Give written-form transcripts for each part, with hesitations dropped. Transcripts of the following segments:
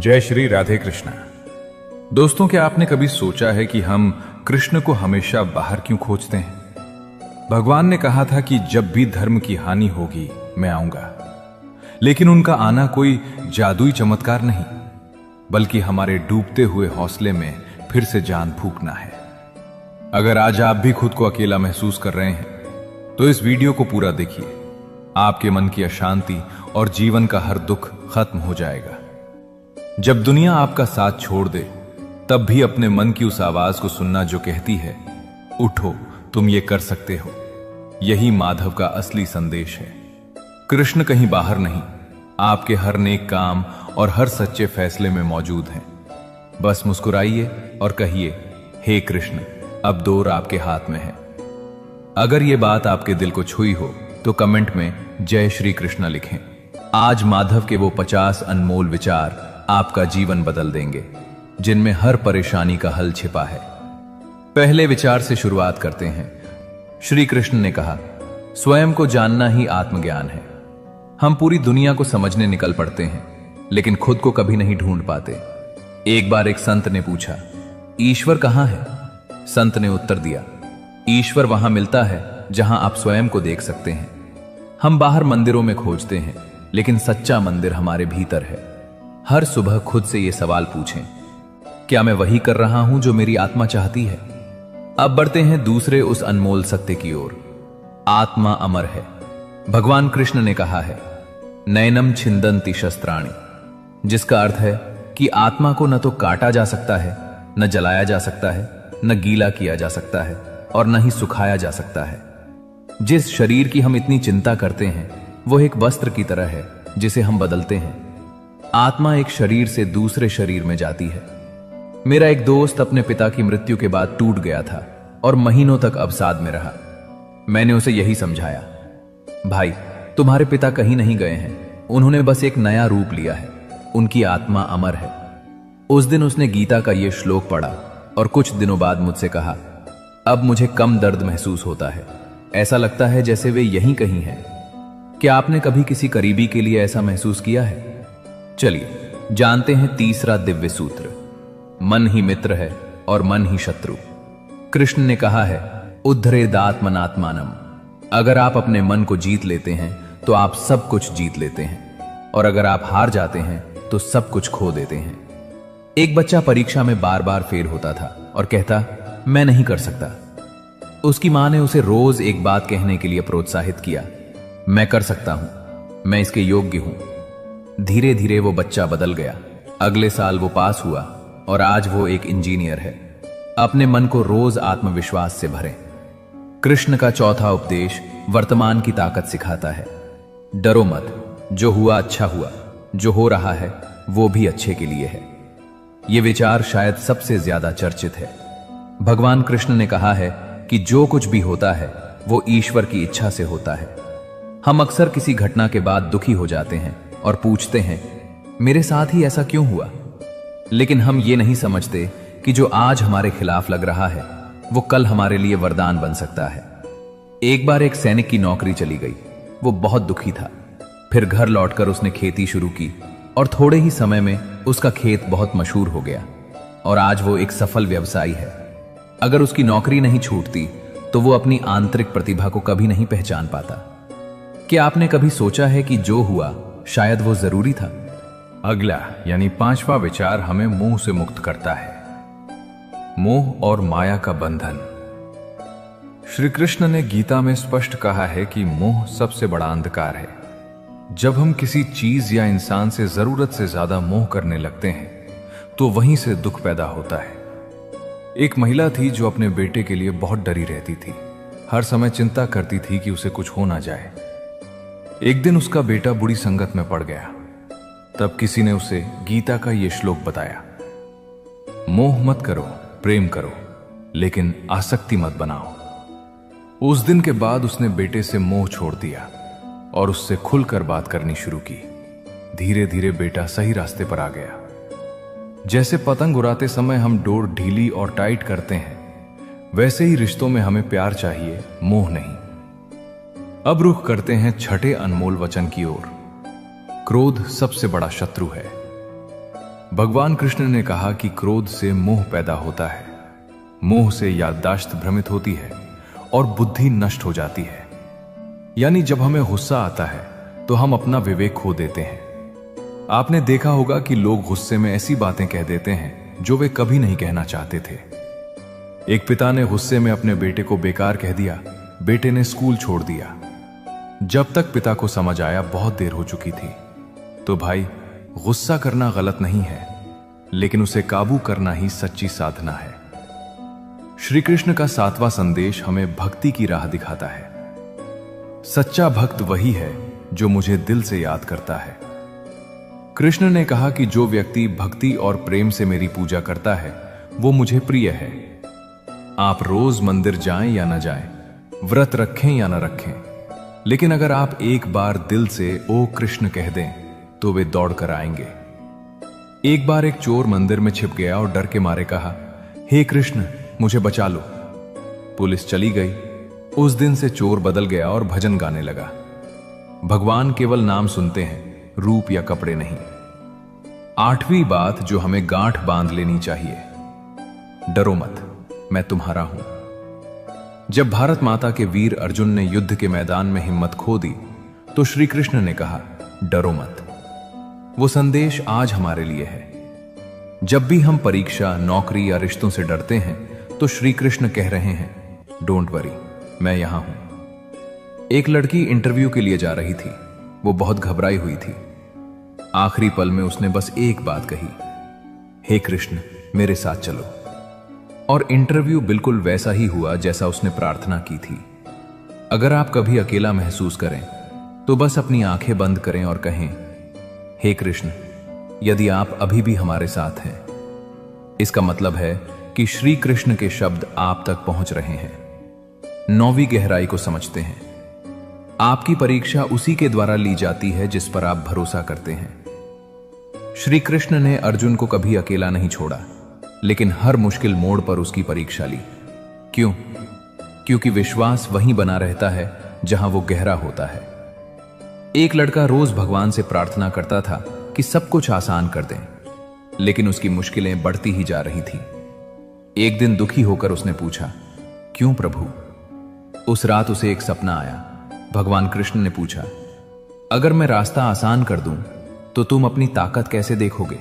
जय श्री राधे कृष्णा। दोस्तों, क्या आपने कभी सोचा है कि हम कृष्ण को हमेशा बाहर क्यों खोजते हैं? भगवान ने कहा था कि जब भी धर्म की हानि होगी मैं आऊंगा, लेकिन उनका आना कोई जादुई चमत्कार नहीं, बल्कि हमारे डूबते हुए हौसले में फिर से जान फूंकना है। अगर आज आप भी खुद को अकेला महसूस कर रहे हैं तो इस वीडियो को पूरा देखिए। आपके मन की अशांति और जीवन का हर दुख खत्म हो जाएगा। जब दुनिया आपका साथ छोड़ दे तब भी अपने मन की उस आवाज को सुनना जो कहती है, उठो, तुम ये कर सकते हो। यही माधव का असली संदेश है। कृष्ण कहीं बाहर नहीं, आपके हर नेक काम और हर सच्चे फैसले में मौजूद हैं। बस मुस्कुराइए और कहिए, हे कृष्ण, अब दौर आपके हाथ में है। अगर ये बात आपके दिल को छुई हो तो कमेंट में जय श्री कृष्ण लिखें। आज माधव के वो 50 अनमोल विचार आपका जीवन बदल देंगे, जिनमें हर परेशानी का हल छिपा है। पहले विचार से शुरुआत करते हैं। श्री कृष्ण ने कहा, स्वयं को जानना ही आत्मज्ञान है। हम पूरी दुनिया को समझने निकल पड़ते हैं, लेकिन खुद को कभी नहीं ढूंढ पाते। एक बार एक संत ने पूछा, ईश्वर कहां है? संत ने उत्तर दिया, ईश्वर वहां मिलता है जहां आप स्वयं को देख सकते हैं। हम बाहर मंदिरों में खोजते हैं, लेकिन सच्चा मंदिर हमारे भीतर है। हर सुबह खुद से यह सवाल पूछें, क्या मैं वही कर रहा हूं जो मेरी आत्मा चाहती है? अब बढ़ते हैं दूसरे उस अनमोल सत्य की ओर। आत्मा अमर है। भगवान कृष्ण ने कहा है, नैनम छिंदन्ति शस्त्राणि, जिसका अर्थ है कि आत्मा को न तो काटा जा सकता है, न जलाया जा सकता है, न गीला किया जा सकता है और न ही सुखाया जा सकता है। जिस शरीर की हम इतनी चिंता करते हैं वो एक वस्त्र की तरह है जिसे हम बदलते हैं। आत्मा एक शरीर से दूसरे शरीर में जाती है। मेरा एक दोस्त अपने पिता की मृत्यु के बाद टूट गया था और महीनों तक अवसाद में रहा। मैंने उसे यही समझाया, भाई, तुम्हारे पिता कहीं नहीं गए हैं, उन्होंने बस एक नया रूप लिया है। उनकी आत्मा अमर है। उस दिन उसने गीता का यह श्लोक पढ़ा और कुछ दिनों बाद मुझसे कहा, अब मुझे कम दर्द महसूस होता है। ऐसा लगता है जैसे वे यहीं कहीं हैं। क्या आपने कभी किसी करीबी के लिए ऐसा महसूस किया है? चलिए जानते हैं तीसरा दिव्य सूत्र। मन ही मित्र है और मन ही शत्रु। कृष्ण ने कहा है, उद्धरेदात्मनात्मानम। अगर आप अपने मन को जीत लेते हैं तो आप सब कुछ जीत लेते हैं, और अगर आप हार जाते हैं तो सब कुछ खो देते हैं। एक बच्चा परीक्षा में बार बार फेल होता था और कहता, मैं नहीं कर सकता। उसकी मां ने उसे रोज एक बात कहने के लिए प्रोत्साहित किया, मैं कर सकता हूं, मैं इसके योग्य हूं। धीरे धीरे वो बच्चा बदल गया। अगले साल वो पास हुआ और आज वो एक इंजीनियर है। अपने मन को रोज आत्मविश्वास से भरें। कृष्ण का चौथा उपदेश वर्तमान की ताकत सिखाता है। डरो मत, जो हुआ अच्छा हुआ, जो हो रहा है वो भी अच्छे के लिए है। ये विचार शायद सबसे ज्यादा चर्चित है। भगवान कृष्ण ने कहा है कि जो कुछ भी होता है वो ईश्वर की इच्छा से होता है। हम अक्सर किसी घटना के बाद दुखी हो जाते हैं और पूछते हैं, मेरे साथ ही ऐसा क्यों हुआ? लेकिन हम ये नहीं समझते कि जो आज हमारे खिलाफ लग रहा है वो कल हमारे लिए वरदान बन सकता है। एक बार एक सैनिक की नौकरी चली गई। वो बहुत दुखी था। फिर घर लौटकर उसने खेती शुरू की और थोड़े ही समय में उसका खेत बहुत मशहूर हो गया और आज वो एक सफल व्यवसायी है। अगर उसकी नौकरी नहीं छूटती तो वो अपनी आंतरिक प्रतिभा को कभी नहीं पहचान पाता। क्या आपने कभी सोचा है कि जो हुआ शायद वो जरूरी था? अगला यानी पांचवा विचार हमें मोह से मुक्त करता है। मोह और माया का बंधन। श्री कृष्ण ने गीता में स्पष्ट कहा है कि मोह सबसे बड़ा अंधकार है। जब हम किसी चीज या इंसान से जरूरत से ज्यादा मोह करने लगते हैं तो वहीं से दुख पैदा होता है। एक महिला थी जो अपने बेटे के लिए बहुत डरी रहती थी। हर समय चिंता करती थी कि उसे कुछ हो ना जाए। एक दिन उसका बेटा बुरी संगत में पड़ गया। तब किसी ने उसे गीता का यह श्लोक बताया, मोह मत करो, प्रेम करो, लेकिन आसक्ति मत बनाओ। उस दिन के बाद उसने बेटे से मोह छोड़ दिया और उससे खुलकर बात करनी शुरू की। धीरे धीरे बेटा सही रास्ते पर आ गया। जैसे पतंग उड़ाते समय हम डोर ढीली और टाइट करते हैं, वैसे ही रिश्तों में हमें प्यार चाहिए, मोह नहीं। अब रुख करते हैं छठे अनमोल वचन की ओर। क्रोध सबसे बड़ा शत्रु है। भगवान कृष्ण ने कहा कि क्रोध से मोह पैदा होता है, मोह से याददाश्त भ्रमित होती है और बुद्धि नष्ट हो जाती है। यानी जब हमें गुस्सा आता है तो हम अपना विवेक खो देते हैं। आपने देखा होगा कि लोग गुस्से में ऐसी बातें कह देते हैं जो वे कभी नहीं कहना चाहते थे। एक पिता ने गुस्से में अपने बेटे को बेकार कह दिया, बेटे ने स्कूल छोड़ दिया। जब तक पिता को समझ आया बहुत देर हो चुकी थी। तो भाई, गुस्सा करना गलत नहीं है, लेकिन उसे काबू करना ही सच्ची साधना है। श्री कृष्ण का 7वां संदेश हमें भक्ति की राह दिखाता है। सच्चा भक्त वही है जो मुझे दिल से याद करता है। कृष्ण ने कहा कि जो व्यक्ति भक्ति और प्रेम से मेरी पूजा करता है वो मुझे प्रिय है। आप रोज मंदिर जाएं या न जाएं, व्रत रखें या न रखें, लेकिन अगर आप एक बार दिल से ओ कृष्ण कह दें तो वे दौड़ कर आएंगे। एक बार एक चोर मंदिर में छिप गया और डर के मारे कहा, हे कृष्ण मुझे बचा लो। पुलिस चली गई। उस दिन से चोर बदल गया और भजन गाने लगा। भगवान केवल नाम सुनते हैं, रूप या कपड़े नहीं। 8वीं बात जो हमें गांठ बांध लेनी चाहिए, डरो मत, मैं तुम्हारा हूं। जब भारत माता के वीर अर्जुन ने युद्ध के मैदान में हिम्मत खो दी तो श्री कृष्ण ने कहा, डरो मत। वो संदेश आज हमारे लिए है। जब भी हम परीक्षा, नौकरी या रिश्तों से डरते हैं तो श्री कृष्ण कह रहे हैं, डोंट वरी, मैं यहां हूं। एक लड़की इंटरव्यू के लिए जा रही थी। वो बहुत घबराई हुई थी। आखिरी पल में उसने बस एक बात कही, हे कृष्ण मेरे साथ चलो। और इंटरव्यू बिल्कुल वैसा ही हुआ जैसा उसने प्रार्थना की थी। अगर आप कभी अकेला महसूस करें तो बस अपनी आंखें बंद करें और कहें, हे कृष्ण, यदि आप अभी भी हमारे साथ हैं। इसका मतलब है कि श्री कृष्ण के शब्द आप तक पहुंच रहे हैं। 9वीं गहराई को समझते हैं। आपकी परीक्षा उसी के द्वारा ली जाती है जिस पर आप भरोसा करते हैं। श्री कृष्ण ने अर्जुन को कभी अकेला नहीं छोड़ा, लेकिन हर मुश्किल मोड़ पर उसकी परीक्षा ली। क्यों? क्योंकि विश्वास वहीं बना रहता है जहां वो गहरा होता है। एक लड़का रोज भगवान से प्रार्थना करता था कि सब कुछ आसान कर दें, लेकिन उसकी मुश्किलें बढ़ती ही जा रही थी। एक दिन दुखी होकर उसने पूछा, क्यों प्रभु? उस रात उसे एक सपना आया। भगवान कृष्ण ने पूछा, अगर मैं रास्ता आसान कर दूं तो तुम अपनी ताकत कैसे देखोगे?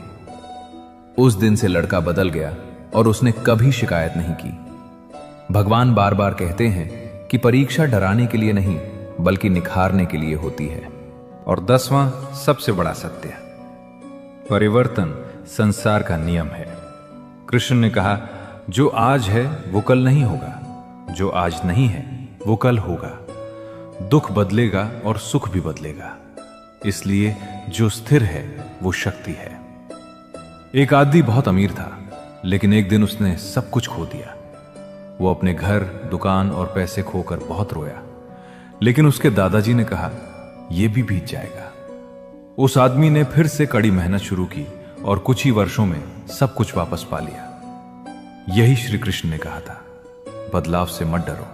उस दिन से लड़का बदल गया और उसने कभी शिकायत नहीं की। भगवान बार बार कहते हैं कि परीक्षा डराने के लिए नहीं बल्कि निखारने के लिए होती है। और 10वां सबसे बड़ा सत्य, परिवर्तन संसार का नियम है। कृष्ण ने कहा, जो आज है वो कल नहीं होगा, जो आज नहीं है वो कल होगा। दुख बदलेगा और सुख भी बदलेगा, इसलिए जो स्थिर है वो शक्ति है। एक आदमी बहुत अमीर था, लेकिन एक दिन उसने सब कुछ खो दिया। वो अपने घर, दुकान और पैसे खोकर बहुत रोया, लेकिन उसके दादाजी ने कहा, यह भी बीत जाएगा। उस आदमी ने फिर से कड़ी मेहनत शुरू की और कुछ ही वर्षों में सब कुछ वापस पा लिया। यही श्री कृष्ण ने कहा था, बदलाव से मत डरो।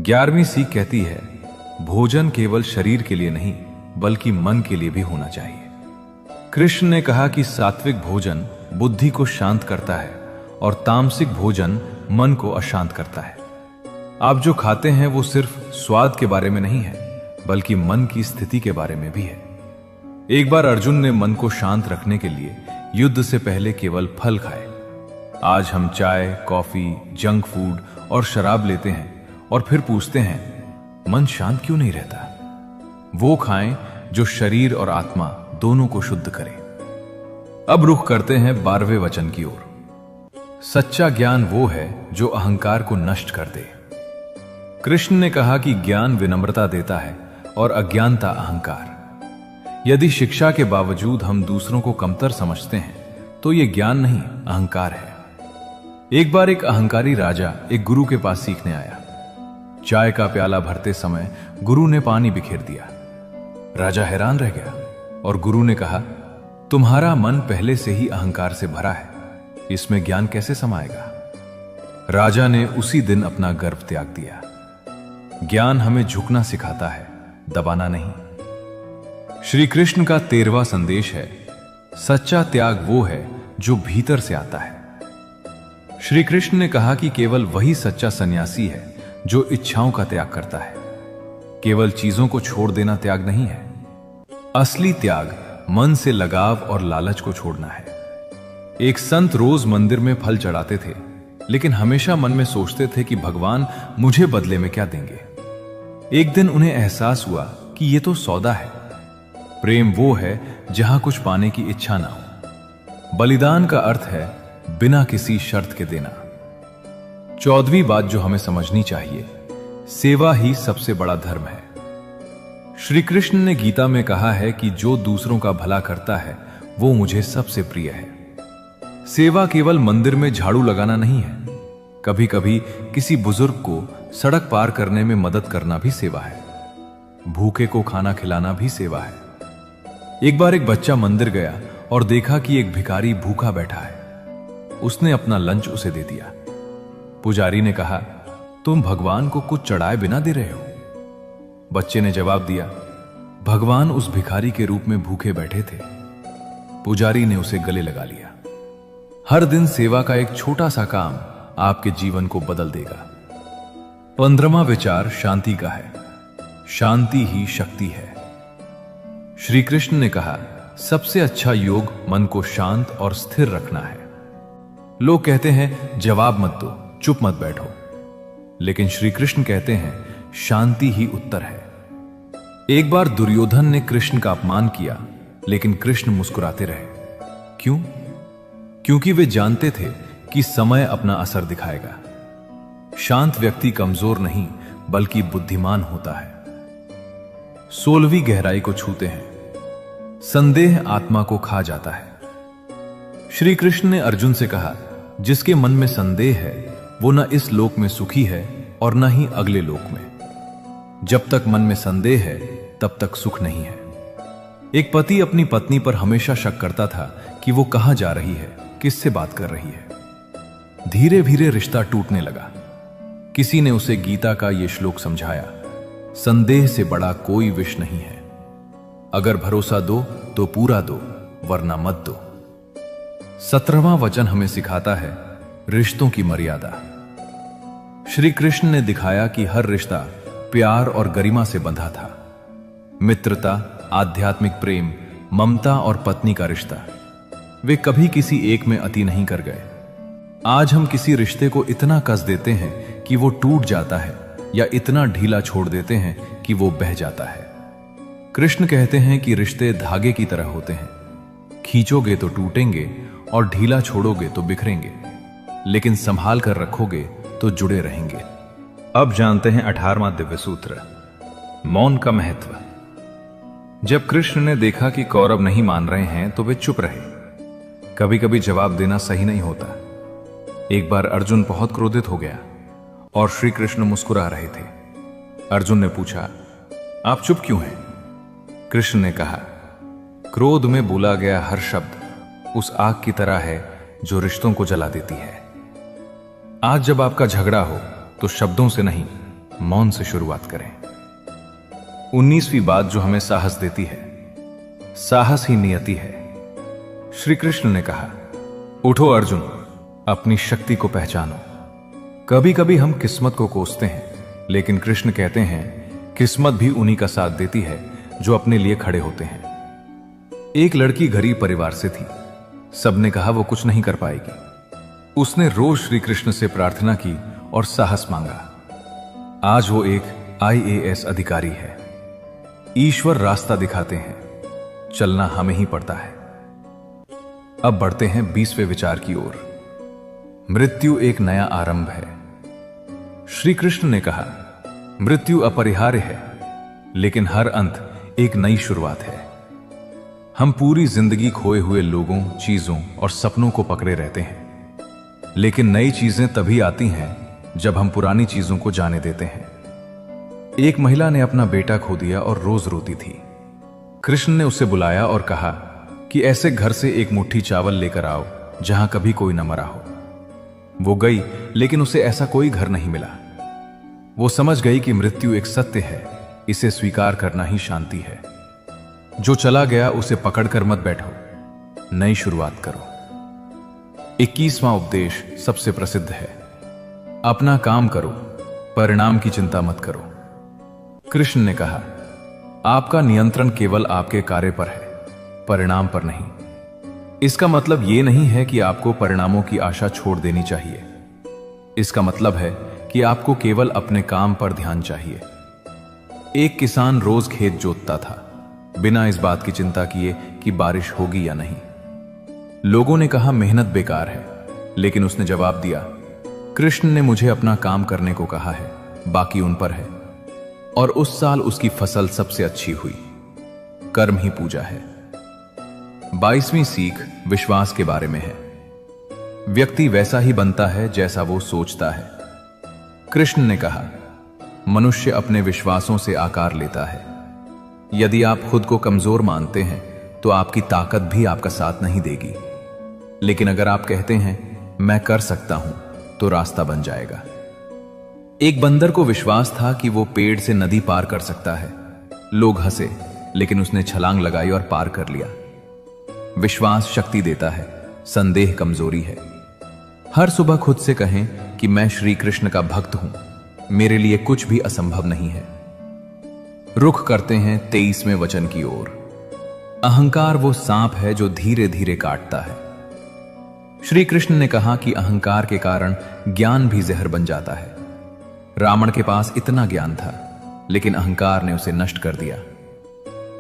11वीं सीख कहती है, भोजन केवल शरीर के लिए नहीं बल्कि मन के लिए भी होना चाहिए। कृष्ण ने कहा कि सात्विक भोजन बुद्धि को शांत करता है और तामसिक भोजन मन को अशांत करता है। आप जो खाते हैं वो सिर्फ स्वाद के बारे में नहीं है बल्कि मन की स्थिति के बारे में भी है। एक बार अर्जुन ने मन को शांत रखने के लिए युद्ध से पहले केवल फल खाए। आज हम चाय, कॉफी, जंक फूड और शराब लेते हैं और फिर पूछते हैं, मन शांत क्यों नहीं रहता? वो खाएं जो शरीर और आत्मा दोनों को शुद्ध करे। अब रुख करते हैं 12वें वचन की ओर। सच्चा ज्ञान वो है जो अहंकार को नष्ट कर दे। कृष्ण ने कहा कि ज्ञान विनम्रता देता है और अज्ञानता अहंकार। यदि शिक्षा के बावजूद हम दूसरों को कमतर समझते हैं तो यह ज्ञान नहीं, अहंकार है। एक बार एक अहंकारी राजा एक गुरु के पास सीखने आया। चाय का प्याला भरते समय गुरु ने पानी बिखेर दिया। राजा हैरान रह गया और गुरु ने कहा, तुम्हारा मन पहले से ही अहंकार से भरा है, इसमें ज्ञान कैसे समाएगा? राजा ने उसी दिन अपना गर्व त्याग दिया। ज्ञान हमें झुकना सिखाता है, दबाना नहीं। श्री कृष्ण का 13वां संदेश है, सच्चा त्याग वो है जो भीतर से आता है। श्री कृष्ण ने कहा कि केवल वही सच्चा सन्यासी है जो इच्छाओं का त्याग करता है। केवल चीजों को छोड़ देना त्याग नहीं है। असली त्याग मन से लगाव और लालच को छोड़ना है। एक संत रोज मंदिर में फल चढ़ाते थे, लेकिन हमेशा मन में सोचते थे कि भगवान मुझे बदले में क्या देंगे। एक दिन उन्हें एहसास हुआ कि यह तो सौदा है। प्रेम वो है जहां कुछ पाने की इच्छा ना हो। बलिदान का अर्थ है बिना किसी शर्त के देना। 14वीं बात जो हमें समझनी चाहिए, सेवा ही सबसे बड़ा धर्म है। श्री कृष्ण ने गीता में कहा है कि जो दूसरों का भला करता है वो मुझे सबसे प्रिय है। सेवा केवल मंदिर में झाड़ू लगाना नहीं है। कभी कभी किसी बुजुर्ग को सड़क पार करने में मदद करना भी सेवा है। भूखे को खाना खिलाना भी सेवा है। एक बार एक बच्चा मंदिर गया और देखा कि एक भिखारी भूखा बैठा है। उसने अपना लंच उसे दे दिया। पुजारी ने कहा, तुम भगवान को कुछ चढ़ाए बिना दे रहे हो। बच्चे ने जवाब दिया, भगवान उस भिखारी के रूप में भूखे बैठे थे। पुजारी ने उसे गले लगा लिया। हर दिन सेवा का एक छोटा सा काम आपके जीवन को बदल देगा। 15वां विचार शांति का है। शांति ही शक्ति है। श्री कृष्ण ने कहा, सबसे अच्छा योग मन को शांत और स्थिर रखना है। लोग कहते हैं जवाब मत दो, चुप मत बैठो, लेकिन श्री कृष्ण कहते हैं शांति ही उत्तर है। एक बार दुर्योधन ने कृष्ण का अपमान किया, लेकिन कृष्ण मुस्कुराते रहे। क्यों? क्योंकि वे जानते थे कि समय अपना असर दिखाएगा। शांत व्यक्ति कमजोर नहीं बल्कि बुद्धिमान होता है। 16वीं गहराई को छूते हैं। संदेह आत्मा को खा जाता है। श्री कृष्ण ने अर्जुन से कहा, जिसके मन में संदेह है वो न इस लोक में सुखी है और न ही अगले लोक में। जब तक मन में संदेह है तब तक सुख नहीं है। एक पति अपनी पत्नी पर हमेशा शक करता था कि वो कहां जा रही है, किससे बात कर रही है। धीरे धीरे रिश्ता टूटने लगा। किसी ने उसे गीता का यह श्लोक समझाया, संदेह से बड़ा कोई विष नहीं है। अगर भरोसा दो तो पूरा दो, वरना मत दो। 17वां वचन हमें सिखाता है रिश्तों की मर्यादा। श्री कृष्ण ने दिखाया कि हर रिश्ता प्यार और गरिमा से बंधा था। मित्रता, आध्यात्मिक प्रेम, ममता और पत्नी का रिश्ता, वे कभी किसी एक में अति नहीं कर गए। आज हम किसी रिश्ते को इतना कस देते हैं कि वो टूट जाता है, या इतना ढीला छोड़ देते हैं कि वो बह जाता है। कृष्ण कहते हैं कि रिश्ते धागे की तरह होते हैं, खींचोगे तो टूटेंगे और ढीला छोड़ोगे तो बिखरेंगे, लेकिन संभाल कर रखोगे तो जुड़े रहेंगे। अब जानते हैं 18वां दिव्य सूत्र, मौन का महत्व। जब कृष्ण ने देखा कि कौरव नहीं मान रहे हैं तो वे चुप रहे। कभी कभी जवाब देना सही नहीं होता। एक बार अर्जुन बहुत क्रोधित हो गया और श्री कृष्ण मुस्कुरा रहे थे। अर्जुन ने पूछा, आप चुप क्यों हैं? कृष्ण ने कहा, क्रोध में बोला गया हर शब्द उस आग की तरह है जो रिश्तों को जला देती है। आज जब आपका झगड़ा हो तो शब्दों से नहीं, मौन से शुरुआत करें। 19वीं बात जो हमें साहस देती है, साहस ही नियति है। श्री कृष्ण ने कहा, उठो अर्जुन, अपनी शक्ति को पहचानो। कभी कभी हम किस्मत को कोसते हैं, लेकिन कृष्ण कहते हैं किस्मत भी उन्हीं का साथ देती है जो अपने लिए खड़े होते हैं। एक लड़की गरीब परिवार से थी। सबने कहा वो कुछ नहीं कर पाएगी। उसने रोज श्री कृष्ण से प्रार्थना की और साहस मांगा। आज वो एक IAS अधिकारी है। ईश्वर रास्ता दिखाते हैं, चलना हमें ही पड़ता है। अब बढ़ते हैं 20वें विचार की ओर। मृत्यु एक नया आरंभ है। श्री कृष्ण ने कहा, मृत्यु अपरिहार्य है, लेकिन हर अंत एक नई शुरुआत है। हम पूरी जिंदगी खोए हुए लोगों, चीजों और सपनों को पकड़े रहते हैं, लेकिन नई चीजें तभी आती हैं जब हम पुरानी चीजों को जाने देते हैं। एक महिला ने अपना बेटा खो दिया और रोज रोती थी। कृष्ण ने उसे बुलाया और कहा कि ऐसे घर से एक मुट्ठी चावल लेकर आओ जहां कभी कोई न मरा हो। वो गई, लेकिन उसे ऐसा कोई घर नहीं मिला। वो समझ गई कि मृत्यु एक सत्य है, इसे स्वीकार करना ही शांति है। जो चला गया उसे पकड़कर मत बैठो, नई शुरुआत करो। 21वां उपदेश सबसे प्रसिद्ध है। अपना काम करो, परिणाम की चिंता मत करो। कृष्ण ने कहा, आपका नियंत्रण केवल आपके कार्य पर है, परिणाम पर नहीं। इसका मतलब यह नहीं है कि आपको परिणामों की आशा छोड़ देनी चाहिए। इसका मतलब है कि आपको केवल अपने काम पर ध्यान चाहिए। एक किसान रोज खेत जोतता था, बिना इस बात की चिंता किए कि बारिश होगी या नहीं। लोगों ने कहा मेहनत बेकार है, लेकिन उसने जवाब दिया, कृष्ण ने मुझे अपना काम करने को कहा है, बाकी उन पर है। और उस साल उसकी फसल सबसे अच्छी हुई। कर्म ही पूजा है। 22वीं सीख विश्वास के बारे में है। व्यक्ति वैसा ही बनता है जैसा वो सोचता है। कृष्ण ने कहा, मनुष्य अपने विश्वासों से आकार लेता है। यदि आप खुद को कमजोर मानते हैं तो आपकी ताकत भी आपका साथ नहीं देगी। लेकिन अगर आप कहते हैं मैं कर सकता हूं, तो रास्ता बन जाएगा। एक बंदर को विश्वास था कि वो पेड़ से नदी पार कर सकता है। लोग हंसे, लेकिन उसने छलांग लगाई और पार कर लिया। विश्वास शक्ति देता है, संदेह कमजोरी है। हर सुबह खुद से कहें कि मैं श्री कृष्ण का भक्त हूं, मेरे लिए कुछ भी असंभव नहीं है। रुख करते हैं 23वें वचन की ओर। अहंकार वो सांप है जो धीरे धीरे काटता है। श्री कृष्ण ने कहा कि अहंकार के कारण ज्ञान भी जहर बन जाता है। रावण के पास इतना ज्ञान था, लेकिन अहंकार ने उसे नष्ट कर दिया।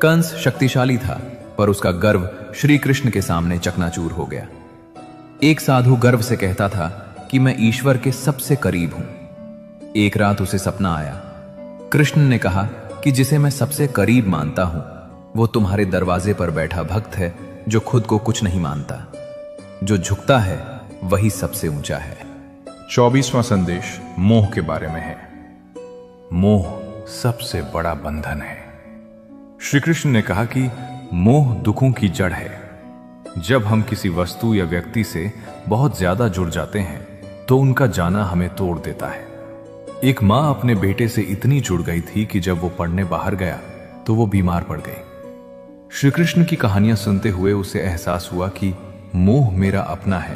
कंस शक्तिशाली था, पर उसका गर्व श्री कृष्ण के सामने चकनाचूर हो गया। एक साधु गर्व से कहता था कि मैं ईश्वर के सबसे करीब हूं। एक रात उसे सपना आया। कृष्ण ने कहा कि जिसे मैं सबसे करीब मानता हूं, वो तुम्हारे दरवाजे पर बैठा भक्त है जो खुद को कुछ नहीं मानता। जो झुकता है वही सबसे ऊंचा है। 24वां संदेश मोह के बारे में है। मोह सबसे बड़ा बंधन है। श्री कृष्ण ने कहा कि मोह दुखों की जड़ है। जब हम किसी वस्तु या व्यक्ति से बहुत ज्यादा जुड़ जाते हैं तो उनका जाना हमें तोड़ देता है। एक मां अपने बेटे से इतनी जुड़ गई थी कि जब वो पढ़ने बाहर गया तो वो बीमार पड़ गई। श्री कृष्ण की कहानियां सुनते हुए उसे एहसास हुआ कि मोह मेरा अपना है,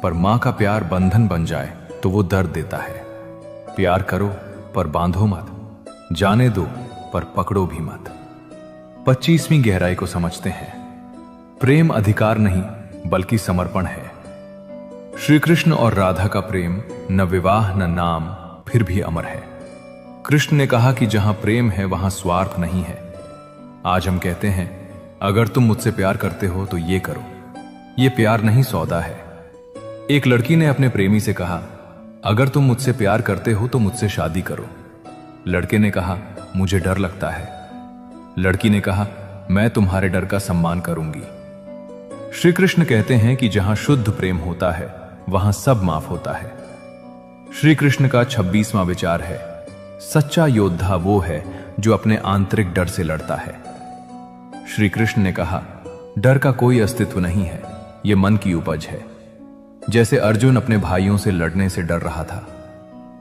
पर मां का प्यार बंधन बन जाए तो वो दर्द देता है। प्यार करो पर बांधो मत, जाने दो पर पकड़ो भी मत। 25वीं गहराई को समझते हैं। प्रेम अधिकार नहीं बल्कि समर्पण है। श्री कृष्ण और राधा का प्रेम न विवाह न नाम, फिर भी अमर है। कृष्ण ने कहा कि जहां प्रेम है वहां स्वार्थ नहीं है। आज हम कहते हैं अगर तुम मुझसे प्यार करते हो तो ये करो। ये प्यार नहीं, सौदा है। एक लड़की ने अपने प्रेमी से कहा, अगर तुम मुझसे प्यार करते हो तो मुझसे शादी करो। लड़के ने कहा, मुझे डर लगता है। लड़की ने कहा, मैं तुम्हारे डर का सम्मान करूंगी। श्री कृष्ण कहते हैं कि जहां शुद्ध प्रेम होता है वहां सब माफ होता है। श्री कृष्ण का 26वां विचार है, सच्चा योद्धा वो है जो अपने आंतरिक डर से लड़ता है। श्री कृष्ण ने कहा, डर का कोई अस्तित्व नहीं है, यह मन की उपज है। जैसे अर्जुन अपने भाइयों से लड़ने से डर रहा था,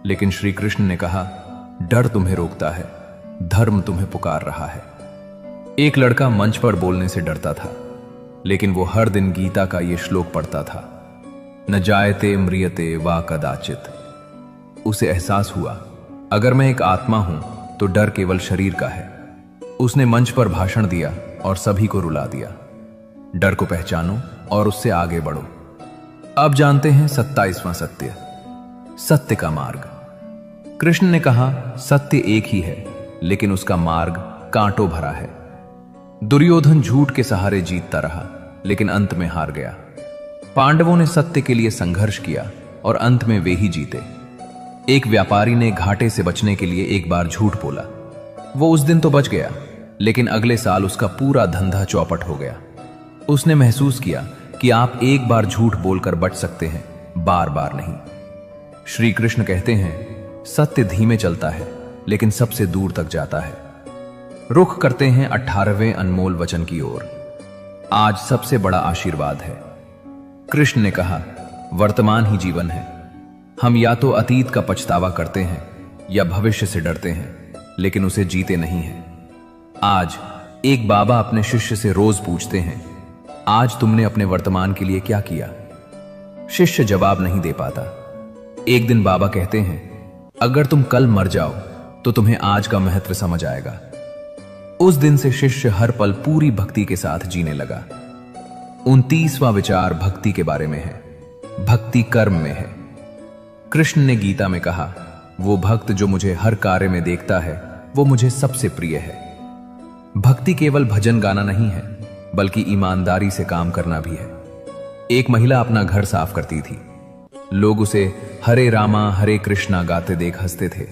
लेकिन श्री कृष्ण ने कहा, डर तुम्हें रोकता है, धर्म तुम्हें पुकार रहा है। एक लड़का मंच पर बोलने से डरता था, लेकिन वो हर दिन गीता का ये श्लोक पढ़ता था, न जायते म्रियते वा कदाचित। उसे एहसास हुआ, अगर मैं एक आत्मा हूं तो डर केवल शरीर का है। उसने मंच पर भाषण दिया और सभी को रुला दिया। डर को पहचानो और उससे आगे बढ़ो। अब जानते हैं 27वां सत्य, सत्य का मार्ग। कृष्ण ने कहा, सत्य एक ही है, लेकिन उसका मार्ग कांटों भरा है। दुर्योधन झूठ के सहारे जीतता रहा, लेकिन अंत में हार गया। पांडवों ने सत्य के लिए संघर्ष किया और अंत में वे ही जीते। एक व्यापारी ने घाटे से बचने के लिए एक बार झूठ बोला। वो उस दिन तो बच गया, लेकिन अगले साल उसका पूरा धंधा चौपट हो गया। उसने महसूस किया कि आप एक बार झूठ बोलकर बच सकते हैं, बार बार नहीं। श्री कृष्ण कहते हैं, सत्य धीमे चलता है लेकिन सबसे दूर तक जाता है। रुख करते हैं 18वें अनमोल वचन की ओर। आज सबसे बड़ा आशीर्वाद है। कृष्ण ने कहा, वर्तमान ही जीवन है। हम या तो अतीत का पछतावा करते हैं या भविष्य से डरते हैं, लेकिन उसे जीते नहीं हैं। आज एक बाबा अपने शिष्य से रोज पूछते हैं, आज तुमने अपने वर्तमान के लिए क्या किया? शिष्य जवाब नहीं दे पाता। एक दिन बाबा कहते हैं, अगर तुम कल मर जाओ तो तुम्हें आज का महत्व समझ आएगा। उस दिन से शिष्य हर पल पूरी भक्ति के साथ जीने लगा। 29वां विचार भक्ति के बारे में है। भक्ति कर्म में है। कृष्ण ने गीता में कहा, वो भक्त जो मुझे हर कार्य में देखता है वो मुझे सबसे प्रिय है। भक्ति केवल भजन गाना नहीं है, बल्कि ईमानदारी से काम करना भी है। एक महिला अपना घर साफ करती थी। लोग उसे हरे रामा हरे कृष्णा गाते देख हंसते थे।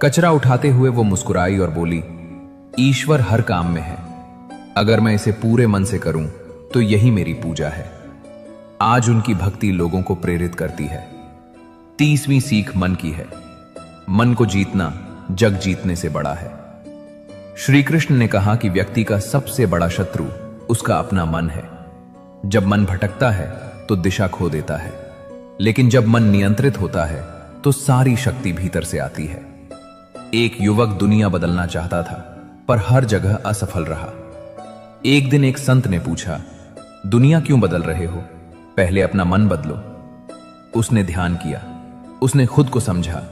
कचरा उठाते हुए वो मुस्कुराई और बोली, ईश्वर हर काम में है। अगर मैं इसे पूरे मन से करूं तो यही मेरी पूजा है। आज उनकी भक्ति लोगों को प्रेरित करती है। 30वीं सीख मन की है। मन को जीतना जग जीतने से बड़ा है। श्री कृष्ण ने कहा कि व्यक्ति का सबसे बड़ा शत्रु उसका अपना मन है। जब मन भटकता है तो दिशा खो देता है, लेकिन जब मन नियंत्रित होता है तो सारी शक्ति भीतर से आती है। एक युवक दुनिया बदलना चाहता था, पर हर जगह असफल रहा। एक दिन एक संत ने पूछा, दुनिया क्यों बदल रहे हो? पहले अपना मन बदलो। उसने ध्यान किया, उसने खुद को समझा,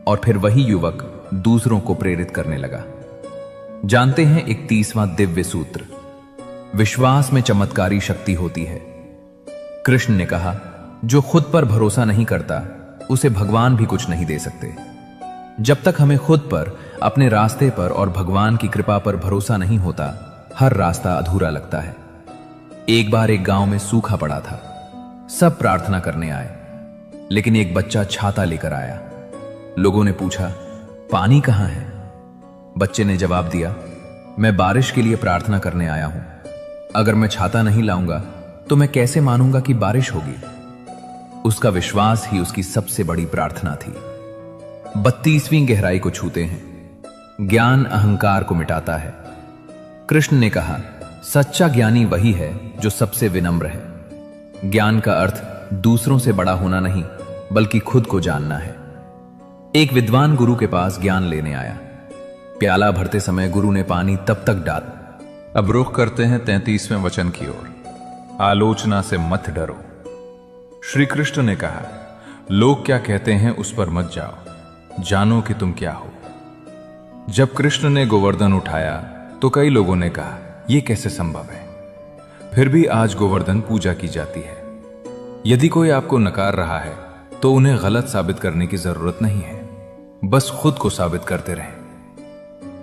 और फिर वही युवक दूसरों को प्रेरित करने लगा। जानते हैं 31वां दिव्य सूत्र, विश्वास में चमत्कारी शक्ति होती है। कृष्ण ने कहा, जो खुद पर भरोसा नहीं करता उसे भगवान भी कुछ नहीं दे सकते। जब तक हमें खुद पर, अपने रास्ते पर और भगवान की कृपा पर भरोसा नहीं होता, हर रास्ता अधूरा लगता है। एक बार एक गांव में सूखा पड़ा था। सब प्रार्थना करने आए, लेकिन एक बच्चा छाता लेकर आया। लोगों ने पूछा, पानी कहां है? बच्चे ने जवाब दिया, मैं बारिश के लिए प्रार्थना करने आया हूं। अगर मैं छाता नहीं लाऊंगा तो मैं कैसे मानूंगा कि बारिश होगी? उसका विश्वास ही उसकी सबसे बड़ी प्रार्थना थी। 32वीं गहराई को छूते हैं। ज्ञान अहंकार को मिटाता है। कृष्ण ने कहा, सच्चा ज्ञानी वही है जो सबसे विनम्र है। ज्ञान का अर्थ दूसरों से बड़ा होना नहीं, बल्कि खुद को जानना है। एक विद्वान गुरु के पास ज्ञान लेने आया। प्याला भरते समय गुरु ने पानी तब तक डाल। अब रुख करते हैं 33वें वचन की ओर। आलोचना से मत डरो। श्री कृष्ण ने कहा, लोग क्या कहते हैं उस पर मत जाओ, जानो कि तुम क्या हो। जब कृष्ण ने गोवर्धन उठाया तो कई लोगों ने कहा, यह कैसे संभव है? फिर भी आज गोवर्धन पूजा की जाती है। यदि कोई आपको नकार रहा है तो उन्हें गलत साबित करने की जरूरत नहीं है, बस खुद को साबित करते रहें।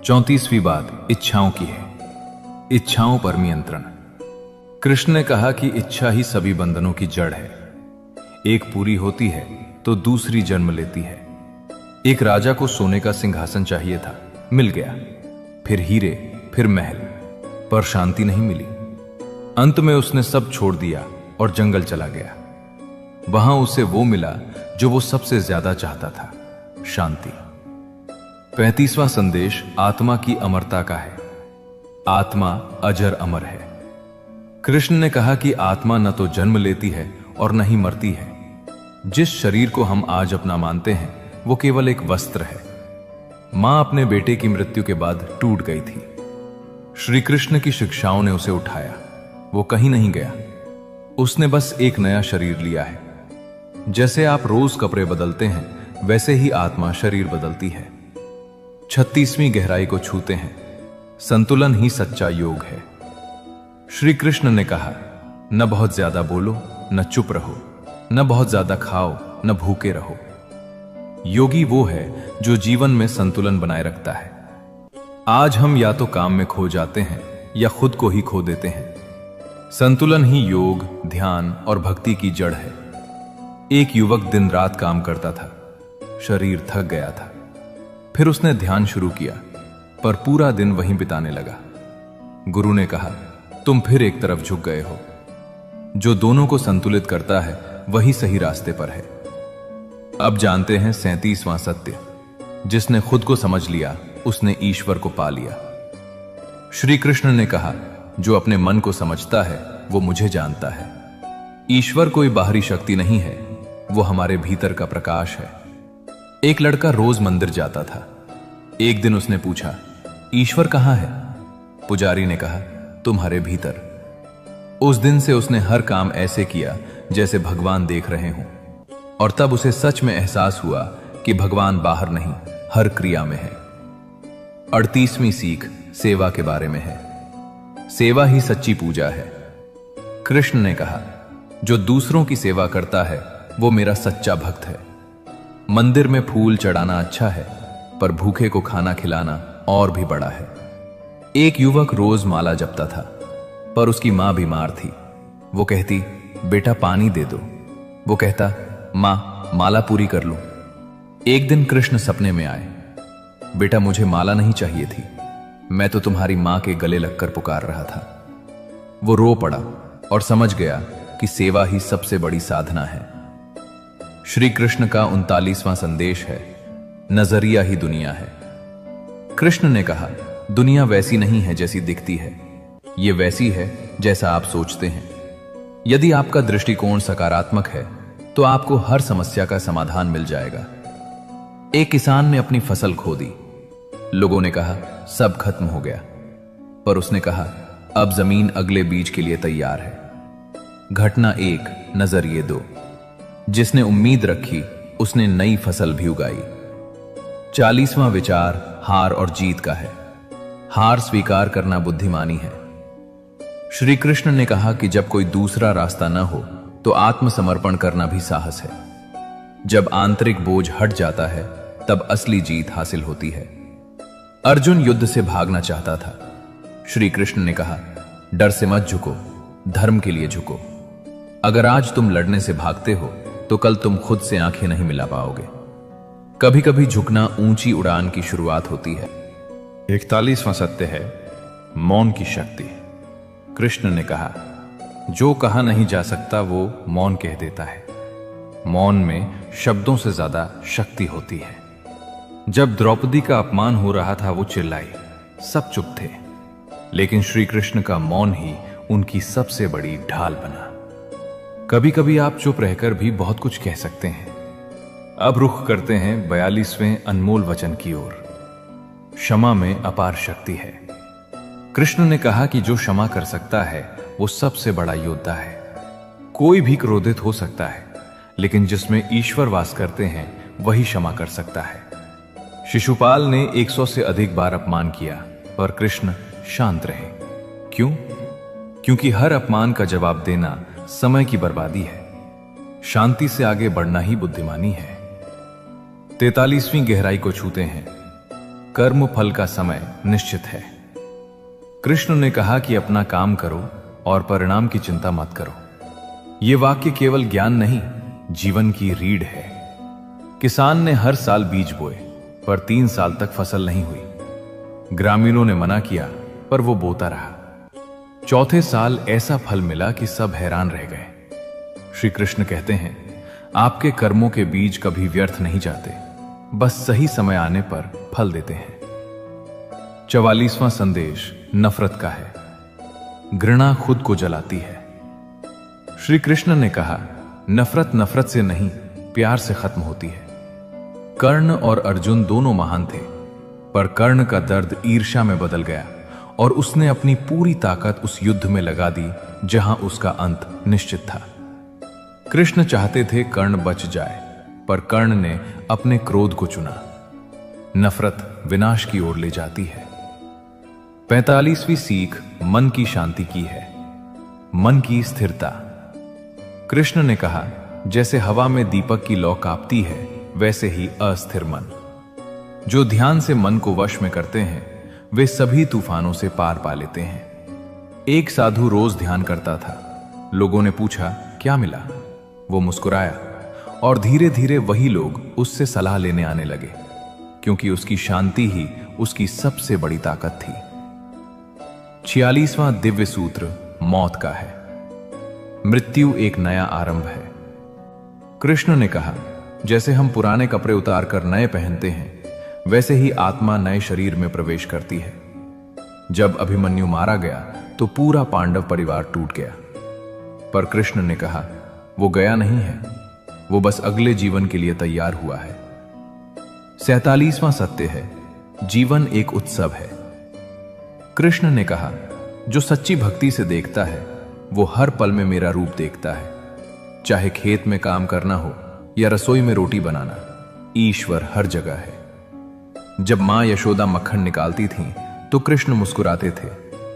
34वीं बात इच्छाओं की है। इच्छाओं पर नियंत्रण। कृष्ण ने कहा कि इच्छा ही सभी बंधनों की जड़ है। एक पूरी होती है तो दूसरी जन्म लेती है। एक राजा को सोने का सिंहासन चाहिए था, मिल गया। फिर हीरे, फिर महल, पर शांति नहीं मिली। अंत में उसने सब छोड़ दिया और जंगल चला गया। वहां उसे वो मिला जो वो सबसे ज्यादा चाहता था, शांति। 35वां संदेश आत्मा की अमरता का है। आत्मा अजर अमर है। कृष्ण ने कहा कि आत्मा न तो जन्म लेती है और न ही मरती है। जिस शरीर को हम आज अपना मानते हैं वो केवल एक वस्त्र है। मां अपने बेटे की मृत्यु के बाद टूट गई थी। श्री कृष्ण की शिक्षाओं ने उसे उठाया। वो कहीं नहीं गया, उसने बस एक नया शरीर लिया है। जैसे आप रोज कपड़े बदलते हैं, वैसे ही आत्मा शरीर बदलती है। 36वीं गहराई को छूते हैं। संतुलन ही सच्चा योग है। श्री कृष्ण ने कहा, न बहुत ज्यादा बोलो, न चुप रहो, न बहुत ज्यादा खाओ, न भूखे रहो। योगी वो है जो जीवन में संतुलन बनाए रखता है। आज हम या तो काम में खो जाते हैं या खुद को ही खो देते हैं। संतुलन ही योग, ध्यान और भक्ति की जड़ है। एक युवक दिन रात काम करता था, शरीर थक गया था। फिर उसने ध्यान शुरू किया, पर पूरा दिन वहीं बिताने लगा। गुरु ने कहा, तुम फिर एक तरफ झुक गए हो। जो दोनों को संतुलित करता है वही सही रास्ते पर है। अब जानते हैं 37वां सत्य, जिसने खुद को समझ लिया उसने ईश्वर को पा लिया। श्री कृष्ण ने कहा, जो अपने मन को समझता है वो मुझे जानता है। ईश्वर कोई बाहरी शक्ति नहीं है, वो हमारे भीतर का प्रकाश है। एक लड़का रोज मंदिर जाता था। एक दिन उसने पूछा, ईश्वर कहां है? पुजारी ने कहा, तुम्हारे भीतर। उस दिन से उसने हर काम ऐसे किया जैसे भगवान देख रहे हों, और तब उसे सच में एहसास हुआ कि भगवान बाहर नहीं, हर क्रिया में है। 38वीं सीख सेवा के बारे में है। सेवा ही सच्ची पूजा है। कृष्ण ने कहा, जो दूसरों की सेवा करता है वो मेरा सच्चा भक्त है। मंदिर में फूल चढ़ाना अच्छा है, पर भूखे को खाना खिलाना और भी बड़ा है। एक युवक रोज माला जपता था, पर उसकी मां बीमार थी। वो कहती, बेटा पानी दे दो। वो कहता, मां माला पूरी कर लूं। एक दिन कृष्ण सपने में आए। बेटा मुझे माला नहीं चाहिए थी, मैं तो तुम्हारी मां के गले लगकर पुकार रहा था। वो रो पड़ा और समझ गया कि सेवा ही सबसे बड़ी साधना है। श्री कृष्ण का 39वां संदेश है, नजरिया ही दुनिया है। कृष्ण ने कहा, दुनिया वैसी नहीं है जैसी दिखती है, ये वैसी है जैसा आप सोचते हैं। यदि आपका दृष्टिकोण सकारात्मक है तो आपको हर समस्या का समाधान मिल जाएगा। एक किसान ने अपनी फसल खो दी। लोगों ने कहा सब खत्म हो गया, पर उसने कहा अब जमीन अगले बीज के लिए तैयार है। घटना 1, नजरिए 2। जिसने उम्मीद रखी उसने नई फसल भी उगाई। 40वां विचार हार और जीत का है। हार स्वीकार करना बुद्धिमानी है। श्री कृष्ण ने कहा कि जब कोई दूसरा रास्ता न हो तो आत्मसमर्पण करना भी साहस है। जब आंतरिक बोझ हट जाता है तब असली जीत हासिल होती है। अर्जुन युद्ध से भागना चाहता था। श्री कृष्ण ने कहा, डर से मत झुको, धर्म के लिए झुको। अगर आज तुम लड़ने से भागते हो तो कल तुम खुद से आंखें नहीं मिला पाओगे। कभी कभी झुकना ऊंची उड़ान की शुरुआत होती है। 41वां सत्य है, मौन की शक्ति। कृष्ण ने कहा, जो कहा नहीं जा सकता वो मौन कह देता है। मौन में शब्दों से ज्यादा शक्ति होती है। जब द्रौपदी का अपमान हो रहा था वो चिल्लाई, सब चुप थे, लेकिन श्री कृष्ण का मौन ही उनकी सबसे बड़ी ढाल बना। कभी कभी आप चुप रहकर भी बहुत कुछ कह सकते हैं। अब रुख करते हैं 42वें अनमोल वचन की ओर। क्षमा में अपार शक्ति है। कृष्ण ने कहा कि जो क्षमा कर सकता है वो सबसे बड़ा योद्धा है। कोई भी क्रोधित हो सकता है, लेकिन जिसमें ईश्वर वास करते हैं वही क्षमा कर सकता है। शिशुपाल ने 100 से अधिक बार अपमान किया, पर कृष्ण शांत रहे। क्यों? क्योंकि हर अपमान का जवाब देना समय की बर्बादी है। शांति से आगे बढ़ना ही बुद्धिमानी है। 43वीं गहराई को छूते हैं। कर्म फल का समय निश्चित है। कृष्ण ने कहा कि अपना काम करो और परिणाम की चिंता मत करो। यह वाक्य केवल ज्ञान नहीं, जीवन की रीढ़ है। किसान ने हर साल बीज बोए, पर 3 साल तक फसल नहीं हुई। ग्रामीणों ने मना किया, पर वो बोता रहा। चौथे साल ऐसा फल मिला कि सब हैरान रह गए। श्री कृष्ण कहते हैं, आपके कर्मों के बीज कभी व्यर्थ नहीं जाते, बस सही समय आने पर फल देते हैं। 44वां संदेश नफरत का है। घृणा खुद को जलाती है। श्री कृष्ण ने कहा, नफरत नफरत से नहीं, प्यार से खत्म होती है। कर्ण और अर्जुन दोनों महान थे, पर कर्ण का दर्द ईर्ष्या में बदल गया और उसने अपनी पूरी ताकत उस युद्ध में लगा दी जहां उसका अंत निश्चित था। कृष्ण चाहते थे कर्ण बच जाए, पर कर्ण ने अपने क्रोध को चुना। नफरत विनाश की ओर ले जाती है। 45वीं सीख मन की शांति की है। मन की स्थिरता। कृष्ण ने कहा, जैसे हवा में दीपक की लौ कांपती है, वैसे ही अस्थिर मन। जो ध्यान से मन को वश में करते हैं वे सभी तूफानों से पार पा लेते हैं। एक साधु रोज ध्यान करता था। लोगों ने पूछा, क्या मिला? वो मुस्कुराया और धीरे धीरे वही लोग उससे सलाह लेने आने लगे, क्योंकि उसकी शांति ही उसकी सबसे बड़ी ताकत थी। 46वां दिव्य सूत्र मौत का है। मृत्यु एक नया आरंभ है। कृष्ण ने कहा, जैसे हम पुराने कपड़े उतार कर नए पहनते हैं, वैसे ही आत्मा नए शरीर में प्रवेश करती है। जब अभिमन्यु मारा गया तो पूरा पांडव परिवार टूट गया, पर कृष्ण ने कहा, वो गया नहीं है, वो बस अगले जीवन के लिए तैयार हुआ है। 47वां सत्य है, जीवन एक उत्सव है। कृष्ण ने कहा, जो सच्ची भक्ति से देखता है वो हर पल में मेरा रूप देखता है। चाहे खेत में काम करना हो या रसोई में रोटी बनाना, ईश्वर हर जगह है। जब मां यशोदा मक्खन निकालती थीं, तो कृष्ण मुस्कुराते थे,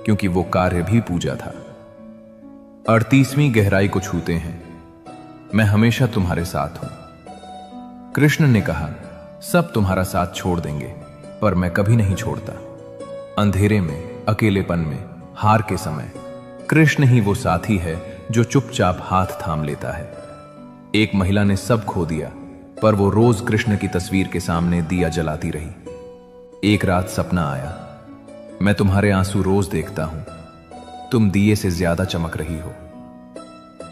क्योंकि वो कार्य भी पूजा था। 38वीं गहराई को छूते हैं। मैं हमेशा तुम्हारे साथ हूं। कृष्ण ने कहा, सब तुम्हारा साथ छोड़ देंगे, पर मैं कभी नहीं छोड़ता। अंधेरे में, अकेलेपन में, हार के समय कृष्ण ही वो साथी है जो चुपचाप हाथ थाम लेता है। एक महिला ने सब खो दिया, पर वो रोज कृष्ण की तस्वीर के सामने दिया जलाती रही। एक रात सपना आया, मैं तुम्हारे आंसू रोज देखता हूं, तुम दिए से ज्यादा चमक रही हो।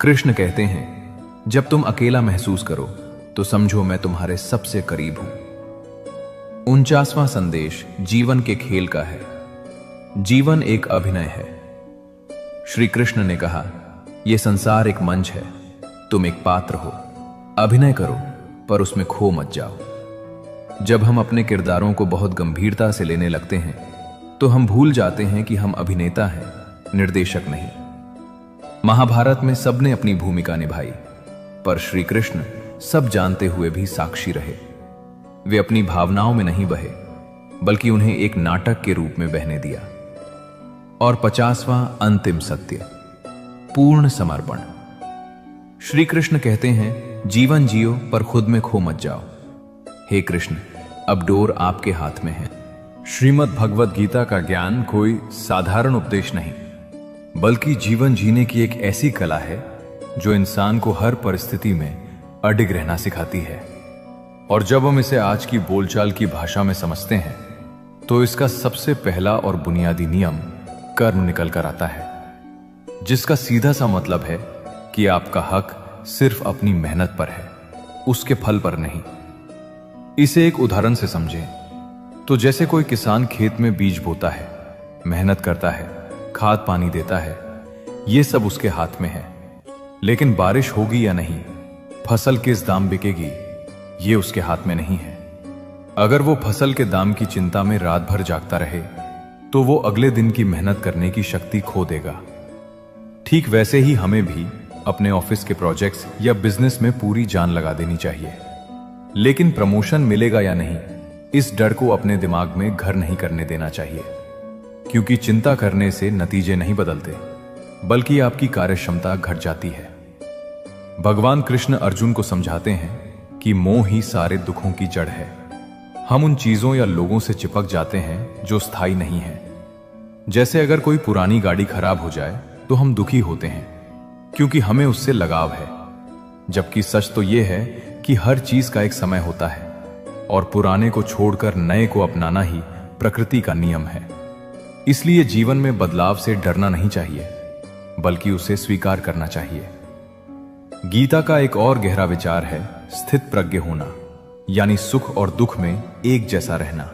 कृष्ण कहते हैं, जब तुम अकेला महसूस करो तो समझो मैं तुम्हारे सबसे करीब हूं। 49वां संदेश जीवन के खेल का है। जीवन एक अभिनय है। श्री कृष्ण ने कहा, यह संसार एक मंच है, तुम एक पात्र हो, अभिनय करो पर उसमें खो मत जाओ। जब हम अपने किरदारों को बहुत गंभीरता से लेने लगते हैं तो हम भूल जाते हैं कि हम अभिनेता हैं, निर्देशक नहीं। महाभारत में सबने अपनी भूमिका निभाई, पर श्री कृष्ण सब जानते हुए भी साक्षी रहे। वे अपनी भावनाओं में नहीं बहे, बल्कि उन्हें एक नाटक के रूप में बहने दिया। और 50वां अंतिम सत्य, पूर्ण समर्पण। श्री कृष्ण कहते हैं, जीवन जियो पर खुद में खो मत जाओ। हे कृष्ण, अब डोर आपके हाथ में है। श्रीमद् भगवद गीता का ज्ञान कोई साधारण उपदेश नहीं, बल्कि जीवन जीने की एक ऐसी कला है जो इंसान को हर परिस्थिति में अडिग रहना सिखाती है। और जब हम इसे आज की बोलचाल की भाषा में समझते हैं तो इसका सबसे पहला और बुनियादी नियम कर्म निकल कर आता है, जिसका सीधा सा मतलब है कि आपका हक सिर्फ अपनी मेहनत पर है, उसके फल पर नहीं। इसे एक उदाहरण से समझें तो जैसे कोई किसान खेत में बीज बोता है, मेहनत करता है, खाद पानी देता है, यह सब उसके हाथ में है। लेकिन बारिश होगी या नहीं, फसल किस दाम बिकेगी, यह उसके हाथ में नहीं है। अगर वो फसल के दाम की चिंता में रात भर जागता रहे तो वो अगले दिन की मेहनत करने की शक्ति खो देगा। ठीक वैसे ही हमें भी अपने ऑफिस के प्रोजेक्ट्स या बिजनेस में पूरी जान लगा देनी चाहिए, लेकिन प्रमोशन मिलेगा या नहीं, इस डर को अपने दिमाग में घर नहीं करने देना चाहिए, क्योंकि चिंता करने से नतीजे नहीं बदलते, बल्कि आपकी कार्यक्षमता घट जाती है। भगवान कृष्ण अर्जुन को समझाते हैं कि मोह ही सारे दुखों की जड़ है। हम उन चीजों या लोगों से चिपक जाते हैं जो स्थायी नहीं है। जैसे अगर कोई पुरानी गाड़ी खराब हो जाए तो हम दुखी होते हैं, क्योंकि हमें उससे लगाव है, जबकि सच तो यह है कि हर चीज का एक समय होता है और पुराने को छोड़कर नए को अपनाना ही प्रकृति का नियम है। इसलिए जीवन में बदलाव से डरना नहीं चाहिए, बल्कि उसे स्वीकार करना चाहिए। गीता का एक और गहरा विचार है स्थित प्रज्ञ होना, यानी सुख और दुख में एक जैसा रहना।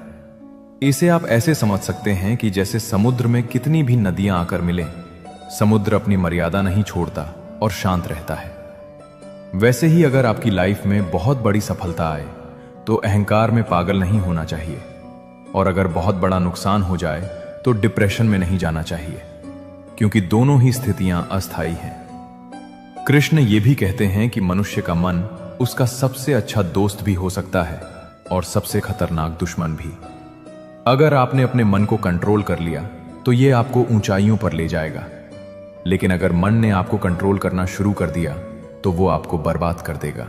इसे आप ऐसे समझ सकते हैं कि जैसे समुद्र में कितनी भी नदियां आकर मिले, समुद्र अपनी मर्यादा नहीं छोड़ता और शांत रहता है। वैसे ही अगर आपकी लाइफ में बहुत बड़ी सफलता आए तो अहंकार में पागल नहीं होना चाहिए, और अगर बहुत बड़ा नुकसान हो जाए तो डिप्रेशन में नहीं जाना चाहिए, क्योंकि दोनों ही स्थितियां अस्थायी हैं। कृष्ण ये भी कहते हैं कि मनुष्य का मन उसका सबसे अच्छा दोस्त भी हो सकता है और सबसे खतरनाक दुश्मन भी। अगर आपने अपने मन को कंट्रोल कर लिया तो यह आपको ऊंचाइयों पर ले जाएगा, लेकिन अगर मन ने आपको कंट्रोल करना शुरू कर दिया तो वो आपको बर्बाद कर देगा।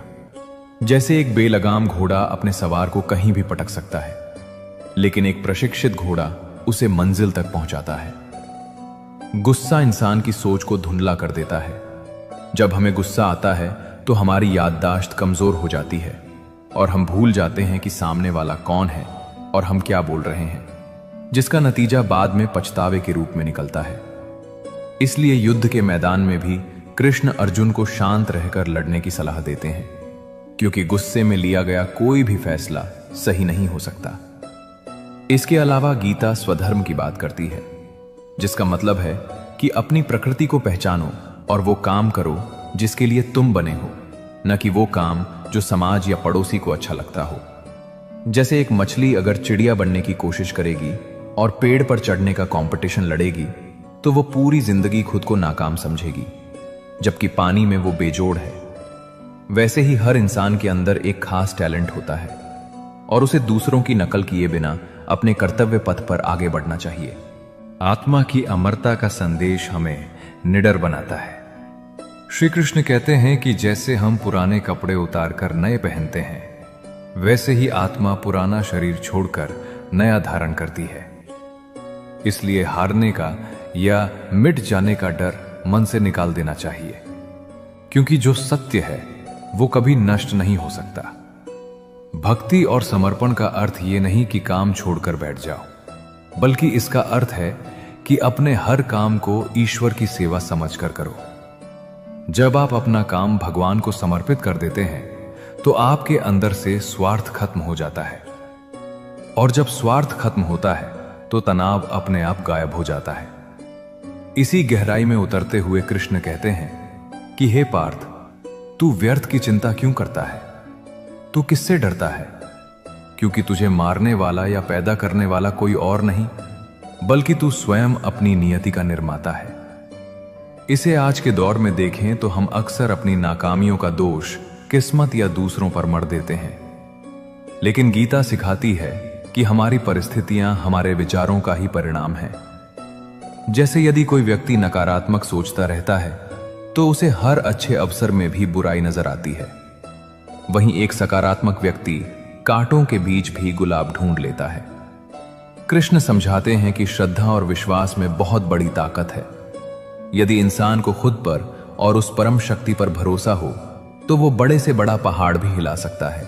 जैसे एक बेलगाम घोड़ा अपने सवार को कहीं भी पटक सकता है, लेकिन एक प्रशिक्षित घोड़ा उसे मंजिल तक पहुंचाता है। गुस्सा इंसान की सोच को धुंधला कर देता है। जब हमें गुस्सा आता है तो हमारी याददाश्त कमजोर हो जाती है और हम भूल जाते हैं कि सामने वाला कौन है और हम क्या बोल रहे हैं, जिसका नतीजा बाद में पछतावे के रूप में निकलता है। इसलिए युद्ध के मैदान में भी कृष्ण अर्जुन को शांत रहकर लड़ने की सलाह देते हैं, क्योंकि गुस्से में लिया गया कोई भी फैसला सही नहीं हो सकता। इसके अलावा गीता स्वधर्म की बात करती है, जिसका मतलब है कि अपनी प्रकृति को पहचानो और वो काम करो जिसके लिए तुम बने हो, न कि वो काम जो समाज या पड़ोसी को अच्छा लगता हो। जैसे एक मछली अगर चिड़िया बनने की कोशिश करेगी और पेड़ पर चढ़ने का कंपटीशन लड़ेगी तो वो पूरी जिंदगी खुद को नाकाम समझेगी, जबकि पानी में वो बेजोड़ है। वैसे ही हर इंसान के अंदर एक खास टैलेंट होता है और उसे दूसरों की नकल किए बिना अपने कर्तव्य पथ पर आगे बढ़ना चाहिए। आत्मा की अमरता का संदेश हमें निडर बनाता है। श्री कृष्ण कहते हैं कि जैसे हम पुराने कपड़े उतारकर नए पहनते हैं, वैसे ही आत्मा पुराना शरीर छोड़कर नया धारण करती है। इसलिए हारने का या मिट जाने का डर मन से निकाल देना चाहिए, क्योंकि जो सत्य है वो कभी नष्ट नहीं हो सकता। भक्ति और समर्पण का अर्थ ये नहीं कि काम छोड़कर बैठ जाओ, बल्कि इसका अर्थ है कि अपने हर काम को ईश्वर की सेवा समझकर करो। जब आप अपना काम भगवान को समर्पित कर देते हैं तो आपके अंदर से स्वार्थ खत्म हो जाता है, और जब स्वार्थ खत्म होता है तो तनाव अपने आप गायब हो जाता है। इसी गहराई में उतरते हुए कृष्ण कहते हैं कि हे पार्थ, तू व्यर्थ की चिंता क्यों करता है? तू किससे डरता है? क्योंकि तुझे मारने वाला या पैदा करने वाला कोई और नहीं, बल्कि तू स्वयं अपनी नियति का निर्माता है। इसे आज के दौर में देखें तो हम अक्सर अपनी नाकामियों का दोष किस्मत या दूसरों पर मढ़ देते हैं, लेकिन गीता सिखाती है कि हमारी परिस्थितियां हमारे विचारों का ही परिणाम है। जैसे यदि कोई व्यक्ति नकारात्मक सोचता रहता है तो उसे हर अच्छे अवसर में भी बुराई नजर आती है। वहीं एक सकारात्मक व्यक्ति कांटों के बीच भी गुलाब ढूंढ लेता है। कृष्ण समझाते हैं कि श्रद्धा और विश्वास में बहुत बड़ी ताकत है। यदि इंसान को खुद पर और उस परम शक्ति पर भरोसा हो तो वो बड़े से बड़ा पहाड़ भी हिला सकता है।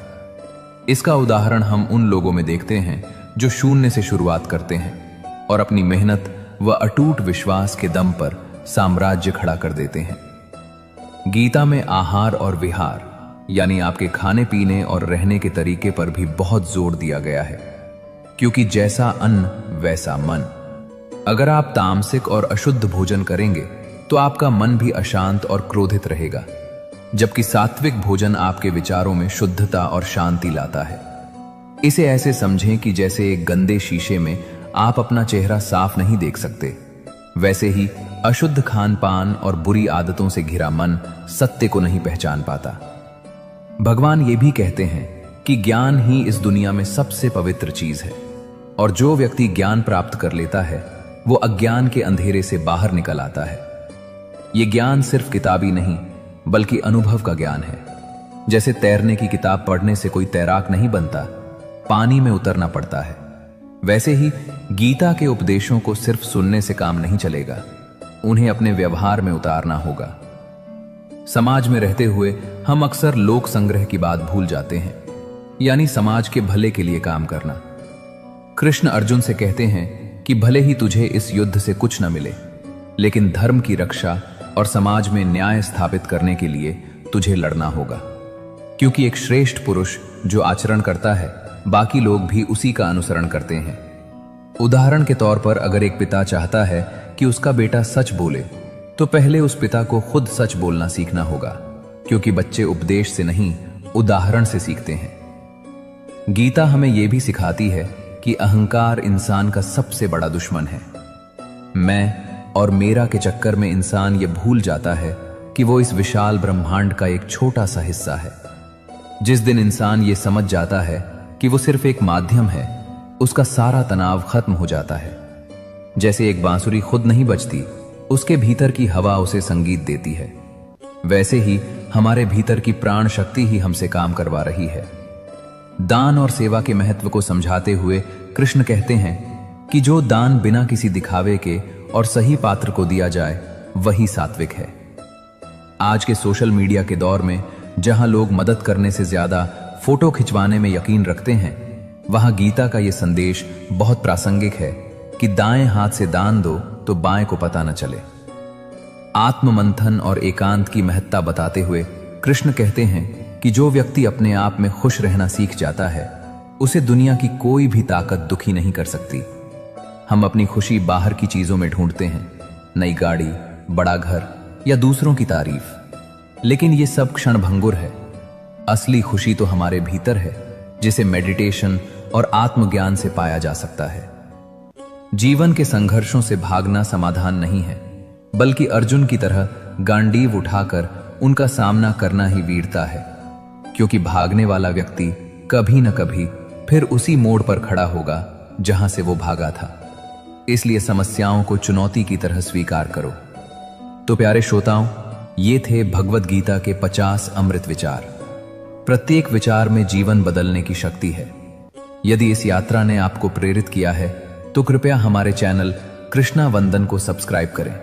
इसका उदाहरण हम उन लोगों में देखते हैं जो शून्य से शुरुआत करते हैं और अपनी मेहनत व अटूट विश्वास के दम पर साम्राज्य खड़ा कर देते हैं। गीता में आहार और विहार यानी आपके खाने पीने और रहने के तरीके पर भी बहुत जोर दिया गया है, क्योंकि जैसा अन्न वैसा मन। अगर आप तामसिक और अशुद्ध भोजन करेंगे तो आपका मन भी अशांत और क्रोधित रहेगा, जबकि सात्विक भोजन आपके विचारों में शुद्धता और शांति लाता है। इसे ऐसे समझें कि जैसे एक गंदे शीशे में आप अपना चेहरा साफ नहीं देख सकते, वैसे ही अशुद्ध खान पान और बुरी आदतों से घिरा मन सत्य को नहीं पहचान पाता। भगवान ये भी कहते हैं कि ज्ञान ही इस दुनिया में सबसे पवित्र चीज है, और जो व्यक्ति ज्ञान प्राप्त कर लेता है वो अज्ञान के अंधेरे से बाहर निकल आता है। ये ज्ञान सिर्फ किताबी नहीं बल्कि अनुभव का ज्ञान है। जैसे तैरने की किताब पढ़ने से कोई तैराक नहीं बनता, पानी में उतरना पड़ता है, वैसे ही गीता के उपदेशों को सिर्फ सुनने से काम नहीं चलेगा, उन्हें अपने व्यवहार में उतारना होगा। समाज में रहते हुए हम अक्सर लोक संग्रह की बात भूल जाते हैं, यानी समाज के भले के लिए काम करना। कृष्ण अर्जुन से कहते हैं कि भले ही तुझे इस युद्ध से कुछ न मिले, लेकिन धर्म की रक्षा और समाज में न्याय स्थापित करने के लिए तुझे लड़ना होगा, क्योंकि एक श्रेष्ठ पुरुष जो आचरण करता है बाकी लोग भी उसी का अनुसरण करते हैं। उदाहरण के तौर पर अगर एक पिता चाहता है कि उसका बेटा सच बोले तो पहले उस पिता को खुद सच बोलना सीखना होगा, क्योंकि बच्चे उपदेश से नहीं उदाहरण से सीखते हैं। गीता हमें यह भी सिखाती है कि अहंकार इंसान का सबसे बड़ा दुश्मन है। मैं और मेरा के चक्कर में इंसान ये भूल जाता है कि वो इस विशाल ब्रह्मांड का एक छोटा सा हिस्सा है। जिस दिन इंसान ये समझ जाता है कि वो सिर्फ एक माध्यम है, उसका सारा तनाव खत्म हो जाता है। जैसे एक बांसुरी खुद नहीं बजती, उसके भीतर की हवा उसे संगीत देती है, वैसे ही हमारे भीतर की प्राण शक्ति ही हमसे काम करवा रही है। दान और सेवा के महत्व को समझाते हुए कृष्ण कहते हैं कि जो दान बिना किसी दिखावे के और सही पात्र को दिया जाए वही सात्विक है। आज के सोशल मीडिया के दौर में जहां लोग मदद करने से ज्यादा फोटो खिंचवाने में यकीन रखते हैं, वहां गीता का यह संदेश बहुत प्रासंगिक है कि दाएं हाथ से दान दो तो बाएं को पता न चले। आत्ममंथन और एकांत की महत्ता बताते हुए कृष्ण कहते हैं कि जो व्यक्ति अपने आप में खुश रहना सीख जाता है, उसे दुनिया की कोई भी ताकत दुखी नहीं कर सकती। हम अपनी खुशी बाहर की चीजों में ढूंढते हैं, नई गाड़ी, बड़ा घर या दूसरों की तारीफ, लेकिन ये सब क्षणभंगुर है। असली खुशी तो हमारे भीतर है, जिसे मेडिटेशन और आत्मज्ञान से पाया जा सकता है। जीवन के संघर्षों से भागना समाधान नहीं है, बल्कि अर्जुन की तरह गांडीव उठाकर उनका सामना करना ही वीरता है। क्योंकि भागने वाला व्यक्ति कभी न कभी फिर उसी मोड़ पर खड़ा होगा जहां से वो भागा था। इसलिए समस्याओं को चुनौती की तरह स्वीकार करो। तो प्यारे श्रोताओं, ये थे भगवद गीता के 50 अमृत विचार। प्रत्येक विचार में जीवन बदलने की शक्ति है। यदि इस यात्रा ने आपको प्रेरित किया है तो कृपया हमारे चैनल कृष्णा वंदन को सब्सक्राइब करें